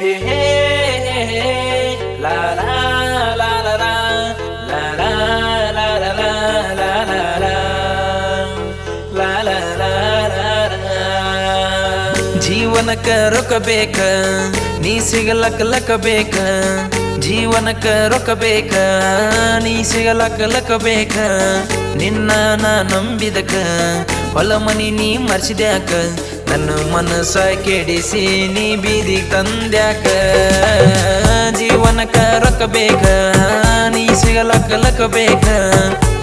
Hey, hey, hey, hey. La la la la la la la la la la la la la la la la la. ಜೀವನಕ್ಕ ರೊಕ್ಕ ಬೇಕ, ನೀ ಸಿಗಲಕ್ಕ ಲಕ್ಕ ಬೇಕ. ಜೀವನಕ್ಕ ರೊಕ್ಕ ಬೇಕ, ನೀ ಸಿಗಲಕ್ಕ ಲಕ್ಕ ಬೇಕ. ನಿನ್ನ ನಾ ನಂಬಿದಕ ಹೊಲ ಮನಿ ನೀ ಮರ್ಸಿದ್ಯಾಕ. ನನ್ನ ಮನಸ ಕೆಡಿಸಿ ನೀ ಬೀದಿಗೆ ತಂದ್ಯಾಕ. ಜೀವನಕ್ಕ ರೊಕ್ಕ ಬೇಕ, ನೀ ಸಿಗಲಕ್ಕ ಲಕ್ಕ ಬೇಕ.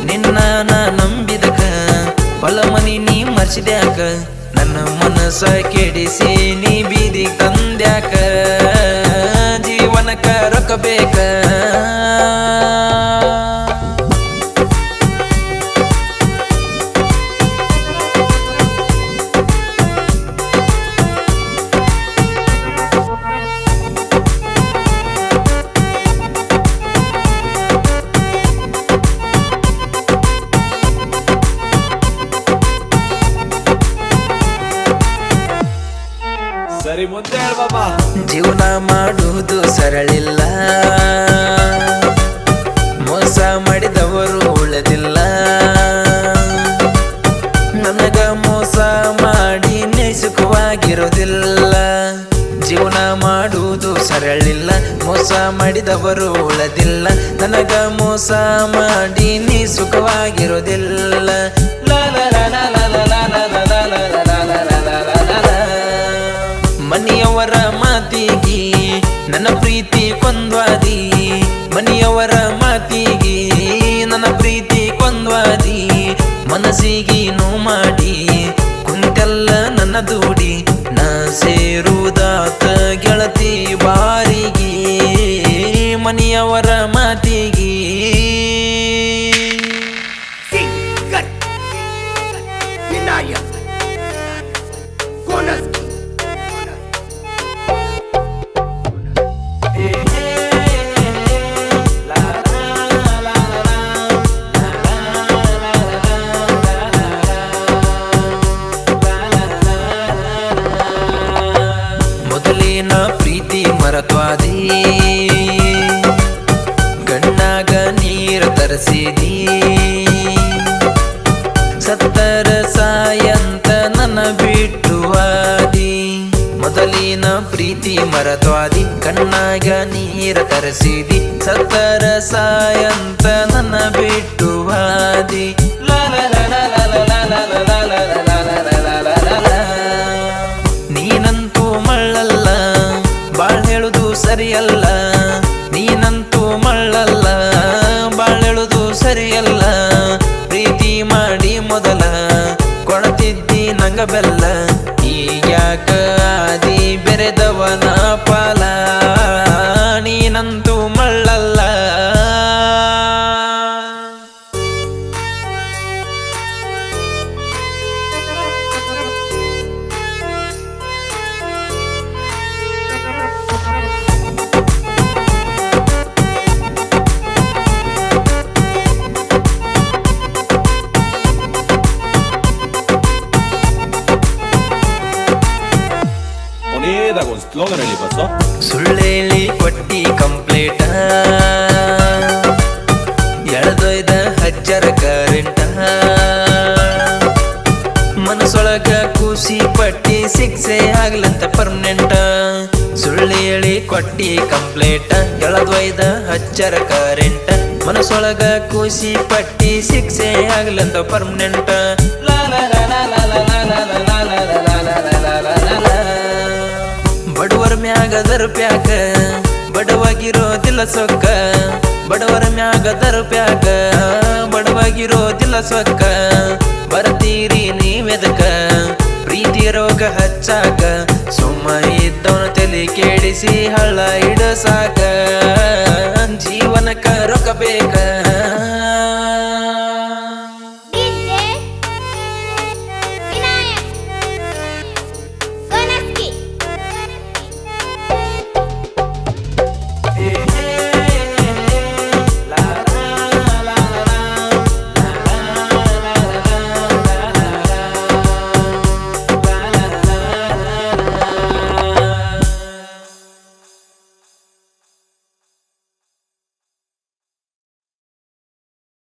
ನಿನ್ನ ನಾ ನಂಬಿದಕ ಹೊಲ ಮನಿ ನೀ ಮರ್ಸಿದ್ಯಾಕ. ನನ್ನ ಮನಸ ಕೆಡಿಸಿ ನೀ ಬೀದಿಗೆ ತಂದ್ಯಾಕ. ಜೀವನಕ್ಕ ರೊಕ್ಕ ಬೇಕ. ಸರಿ ಮುಂದೆ ಹೇಳ ಬಾಬಾ. ಜೀವನ ಮಾಡುವುದು ಸರಳಿಲ್ಲ, ಮೋಸ ಮಾಡಿದವರು ಉಳಿದಿಲ್ಲ. ನನಗ ಮೋಸ ಮಾಡಿ ಸುಖವಾಗಿರೋದಿಲ್ಲ. ಜೀವನ ಮಾಡುವುದು ಸರಳಿಲ್ಲ, ಮೋಸ ಮಾಡಿದವರು ಉಳಿದಿಲ್ಲ. ನನಗ ಮೋಸ ಮಾಡಿ ನೀ ಸುಖವಾಗಿರೋದಿಲ್ಲ. ಮನೆಯವರ ಮಾತಿಗೆ ನನ್ನ ಪ್ರೀತಿ ಕೊಂದ್ವಾದಿ. ಮನೆಯವರ ಮಾತಿಗೆ ನನ್ನ ಪ್ರೀತಿ ಕೊಂದ್ವಾದಿ. ಮನಸ್ಸಿಗೆ ನೋವು ಮಾಡಿ ಕುಂತೆಲ್ಲ ನನ್ನ ದೂಡಿ. ನಾ ಸೇರುದಾತ ಗೆಳತಿ ಬಾರಿಗೆ ಮನೆಯವರ ಮಾತಿಗೆ. ಮೊದಲಿನ ಪ್ರೀತಿ ಮರತ್ವಾದಿ, ಗಣ್ಣಾಗ ನೀರು ತರಿಸಿದಿ. ಸತ್ತರ ಸಾಯಂತ ನನ್ನ ಬಿಟ್ಟುವಾದಿ. ಮೊದಲಿನ ಪ್ರೀತಿ ಮರತ್ವಾದಿ, ಕಣ್ಣಾಗ ನೀರ ತರಿಸಿದಿ. ಸತ್ತರ ಸಾಯಂತ ನನ್ನ ಬಿಟ್ಟುವಾದಿ. ನೀನಂತೂ ಮಳ್ಳಲ್ಲ, ಬಾಳ್ ಹೇಳುದು ಸರಿಯಲ್ಲ. ನೀನಂತೂ ಮಳ್ಳಲ್ಲ, ಬಾಳ್ ಹೇಳುದು ಸರಿಯಲ್ಲ. ಪ್ರೀತಿ ಮಾಡಿ ಮೊದಲ ಕೊಡ್ತಿದ್ದಿ ನಂಗ ಬೆಲ್ಲ. ಈಗ್ಯಾಕ ಆದಿ ಬೆರೆದವನ ಪಾಲ. ನೀನಂತೂ ಮಳ್ಳಲ್ಲ. ಕೊನೆಯದಾಗ ಒಂದು ಸ್ಲೋಗನ್ ಹೇಳಿ ಬಸ್ಸು. ಸುಳ್ಳೇಳಿ ಕೊಟ್ಟಿ ಕಂಪ್ಲೇಟ, ಎಳದೊಯ್ದ ಹಜ್ಜರ ಕರೆಂಟ. ಮನಸೊಳಗ ಖುಷಿ ಪಟ್ಟಿ ಶಿಕ್ಷೆ ಆಗ್ಲಂತ ಪರ್ಮನೆಂಟ. ಸುಳ್ಳೇಳಿ ಕೊಟ್ಟಿ ಕಂಪ್ಲೇಟ, ಎಳದೊಯ್ದ ಹಜ್ಜರ ಕರೆಂಟ. ಮನಸೊಳಗ ಖುಷಿ ಪಟ್ಟಿ ಶಿಕ್ಷೆ ಆಗ್ಲಂತ ಪರ್ಮನೆಂಟ. ಬಡವರ ಮ್ಯಾಗ ದರ್ಪ್ಯಾಕ ಬಡವಾಗಿರೋದಿಲ್ಲ ಸೊಕ್ಕ. ಬಡವರ ಮ್ಯಾಗ ದರ್ಪ್ಯಾಕ ಬಡವಾಗಿರೋದಿಲ್ಲ ಸೊಕ್ಕ. ಬರ್ತೀರಿ ನೀವೆದಕ ಪ್ರೀತಿ ರೋಗ ಹಚ್ಚಾಕ. ಸುಮ್ಮ ಇದ್ದವನ ತಲೆ ಕೆಡಿಸಿ ಹಳ್ಳ ಇಡಸಾಕ. ಜೀವನಕ್ಕ ರೊಕ್ಕ ಬೇಕ.